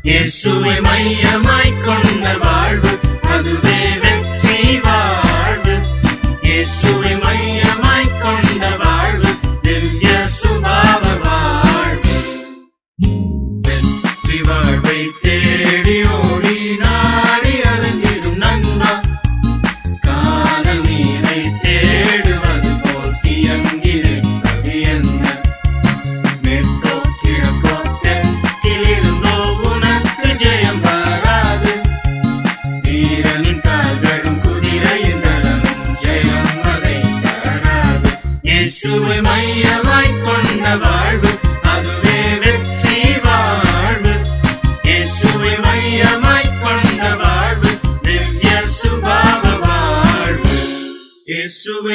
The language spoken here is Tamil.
இயேசுவை மையமாய் கொண்ட வாழ்வு அதுவே வெற்றி வாழ்வு. இயேசுவை மையமாய் கொண்ட வாழ்வு திவ்ய சுபாவ வாழ்வு. வெற்றி வாழ்வை தேடி ஓடி நாடி அலைந்திடும் நண்பா, கானல் நீரை தேடுவது போல் இயங்கியிருப்பது என்ன? மேற்கோ கிழக்கோ தெற்கில் இருந்தோ உனக்கு ஜெயம் வராது. வீரனின் கால்களும் குதிரையின் நலனும் ஜெயம் அதை தராது. இயேசுவை மையமாய் கொண்ட வாழ்வு அதுவே வெற்றி வாழ்வு. இயேசுவை மையமாய் கொண்ட வாழ்வு திவ்ய சுபாவ வாழ்வு. இயேசுவை